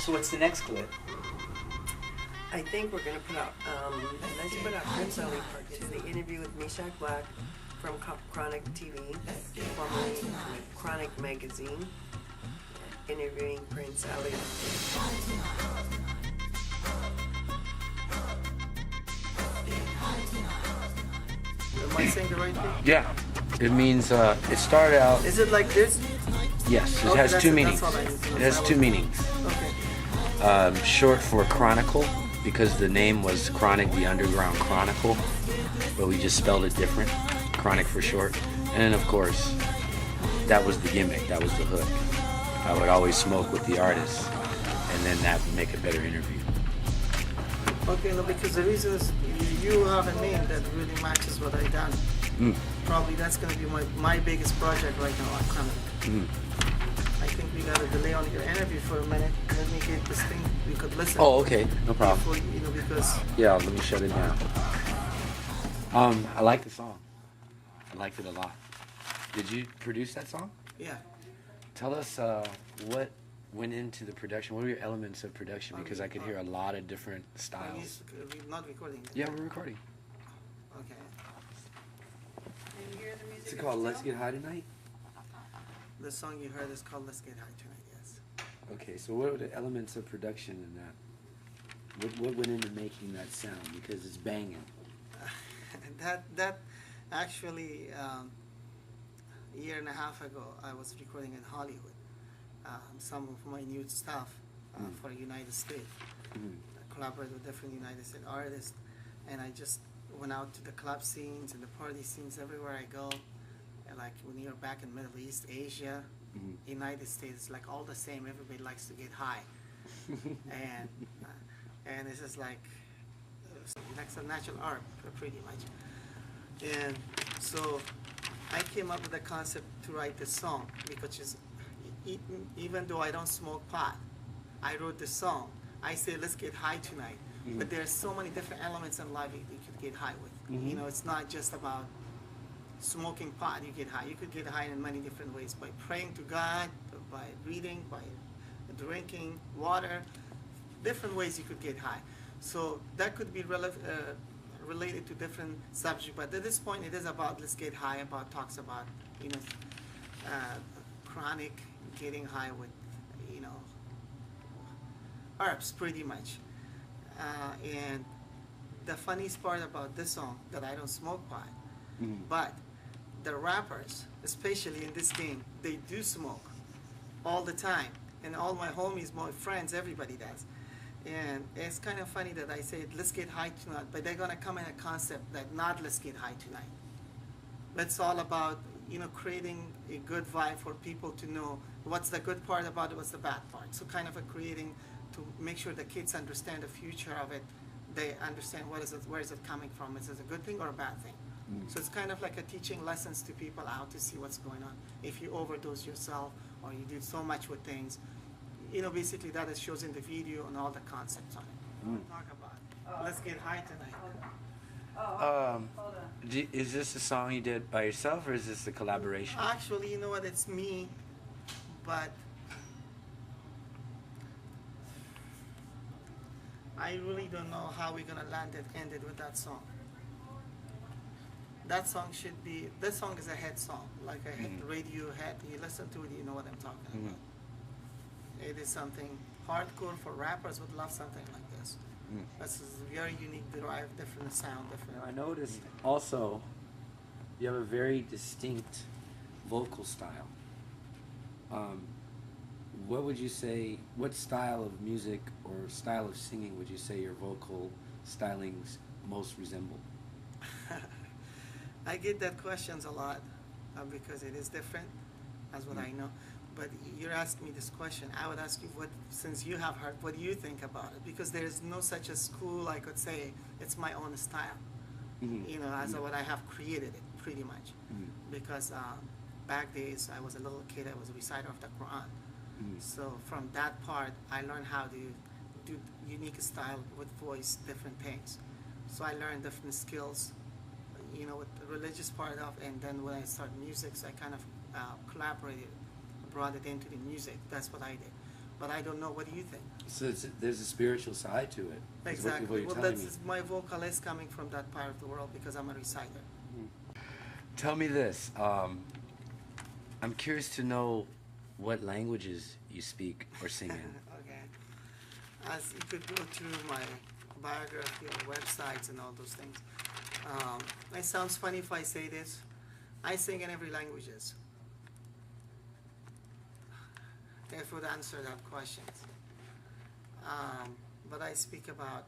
So what's the next clip? I think we're going to put out, let's put out Prince Ali Part 2, the interview with Meshach Black from Chronic TV, formerly Chronic Magazine, interviewing Prince Ali. Am I saying the right thing? Yeah. It means, it started out... Is it like this? Yes, it Okay, has two meanings. that's all I need to know. It has two meanings. Okay. Short for Chronicle, because the name was Chronic, the Underground Chronicle, but we just spelled it different. Chronic for short. And then, of course, that was the gimmick. That was the hook. I would always smoke with the artist, and then that would make a better interview. Okay, no, because the reason is you have a name that really matches what I done. Probably that's going to be my biggest project right now on Chronic. I think we got to delay on your interview for a minute. Let me get this thing. We could listen. Oh, okay. No problem. Before, because... Yeah, let me shut it down. I like the song. I liked it a lot. Did you produce that song? Yeah. Tell us what went into the production. What were your elements of production? Because I could hear a lot of different styles. We're not recording. Yeah, we're recording. Okay. And you hear the music? What's it called? Let's Get High Tonight? The song you heard is called Let's Get High Tonight, yes. Okay, so what were the elements of production in that? What went into making that sound? Because it's banging. That actually, a year and a half ago, I was recording in Hollywood. Some of my new stuff for United States. I collaborated with different United States artists, and I just went out to the club scenes and the party scenes everywhere I go. And like when you're back in Middle East, Asia, United States, like all the same. Everybody likes to get high, and it's just like a natural art, pretty much. And so I came up with the concept to write this song because even though I don't smoke pot, I wrote this song. I say, let's get high tonight. But there's so many different elements in life you could get high with. You know, it's not just about smoking pot, you get high. You could get high in many different ways, by praying to God, by reading, by drinking water, different ways you could get high. So that could be related to different subjects, but at this point it is about let's get high, talks about, chronic getting high with, herbs pretty much. And the funniest part about this song, that I don't smoke pot, but the rappers, especially in this game, they do smoke all the time. And all my homies, my friends, everybody does. And it's kind of funny that I say, let's get high tonight, but they're going to come in a concept that not let's get high tonight. It's all about, creating a good vibe for people to know what's the good part about it, what's the bad part. So kind of creating to make sure the kids understand the future of it. They understand where is it coming from. Is it a good thing or a bad thing? So it's kind of like a teaching lessons to people out to see what's going on. If you overdose yourself or you do so much with things, basically that is shows in the video and all the concepts on it. Talk about let's get high tonight. Hold on. Is this a song you did by yourself, or is this a collaboration? Actually, you know what? It's me, but I really don't know how we're gonna end it with that song. That song should be. This song is a hit song, like a hit radio hit. You listen to it, you know what I'm talking about. It is something hardcore for rappers would love something like this. This is very unique, derived, different sound, different. I noticed also you have a very distinct vocal style. What would you say, what style of music or style of singing would you say your vocal stylings most resemble? I get that questions a lot because it is different, as what I know. But you're asking me this question. I would ask you, since you have heard, what do you think about it? Because there is no such a school I could say it's my own style. As what I have created it, pretty much. Because back days, I was a little kid. I was a reciter of the Quran. So from that part, I learned how to do unique style with voice, different things. So I learned different skills, with the religious part of, and then when I started music, so I kind of collaborated, brought it into the music. That's what I did. but I don't know. What do you think? So there's a spiritual side to it. is what Exactly. you're Well, telling that's me. my vocal is coming from that part of the world because I'm a reciter. Tell me this. I'm curious to know what languages you speak or sing in. Okay. As you could go through my biography or websites and all those things. It sounds funny if I say this. I sing in every languages. If would answer that question. But I speak about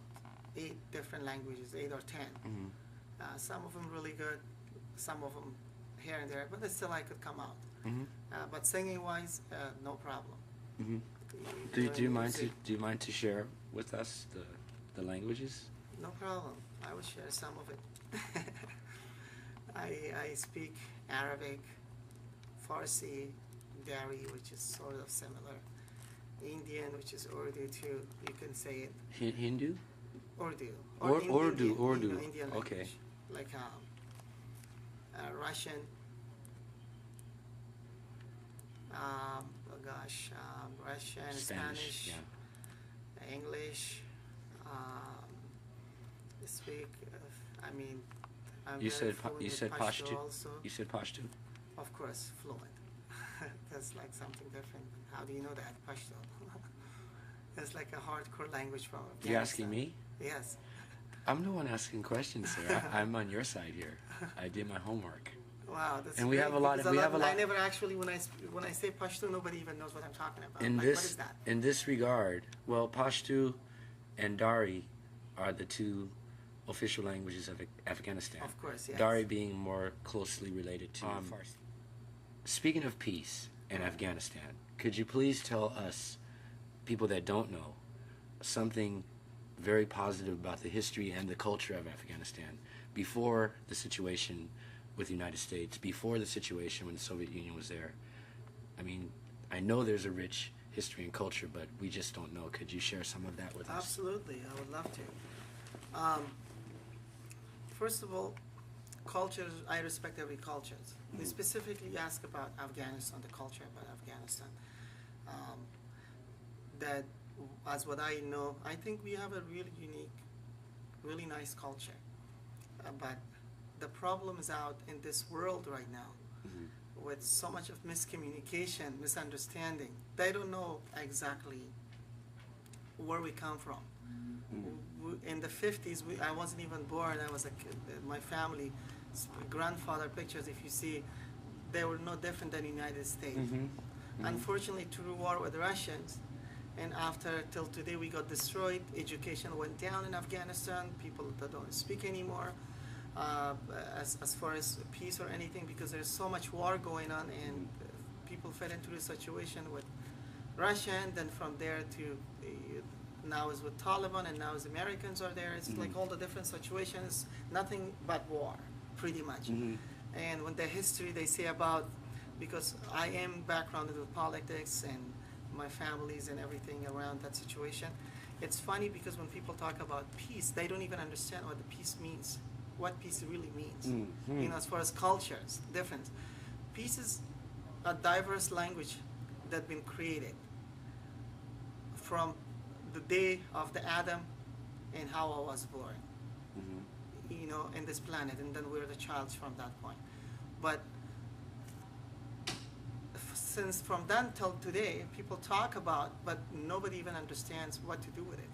8 different languages, 8 or 10. Mhm. Some of them really good, some of them here and there, but still I could come out. Mhm. But singing wise, no problem. Mhm. You Do you learn mind to music, to share with us the languages? No problem. I will share some of it. I speak Arabic, Farsi, Dari, which is sort of similar, Indian, which is Urdu too. You can say it Hindu? Urdu. Urdu, Indian, Urdu. Indian Okay. language. Like Russian. Russian, Spanish, Yeah. English. Speak. I mean, I'm You very said fluent you with said Pashto. also. You said Pashto. Of course, fluent. That's like something different. How do you know that? Pashto. It's like a hardcore language from Afghanistan. You asking me? Yes. I'm the one asking questions, sir. I'm on your side here. I did my homework. Wow, that's And we great, have a lot because of- we have a lot- I never actually, when I say Pashto, nobody even knows what I'm talking about. In Like, this what is that? in this regard, well, Pashto and Dari are the 2 official languages of Afghanistan. Of course, yes. Dari being more closely related to Farsi. Speaking of peace in Afghanistan, could you please tell us, people that don't know, something very positive about the history and the culture of Afghanistan before the situation with the United States, before the situation when the Soviet Union was there? I mean, I know there's a rich history and culture, but we just don't know. Could you share some of that with us? Absolutely, I would love to. First of all, cultures, I respect every culture. We specifically ask about Afghanistan, the culture about Afghanistan. That, as what I know, I think we have a really unique, really nice culture. But the problem is out in this world right now with so much of miscommunication, misunderstanding. They don't know exactly where we come from. In the 50s, I wasn't even born. I was a kid. My family, grandfather pictures, if you see, they were no different than the United States. Unfortunately, through war with the Russians, and after till today we got destroyed. Education went down in Afghanistan. People that don't speak anymore. As far as peace or anything, because there's so much war going on, and people fell into the situation with Russia, and then from there to now is with Taliban, and now as Americans are there. It's like all the different situations, nothing but war, pretty much. And when the history they say about, because I am backgrounded with politics and my families and everything around that situation, it's funny because when people talk about peace, they don't even understand what the peace means, what peace really means. You know, as far as cultures, difference. Peace is a diverse language that's been created from the day of the Adam and Hawa was born, you know, in this planet, and then we're the child from that point. But since from then till today, people talk about, but nobody even understands what to do with it.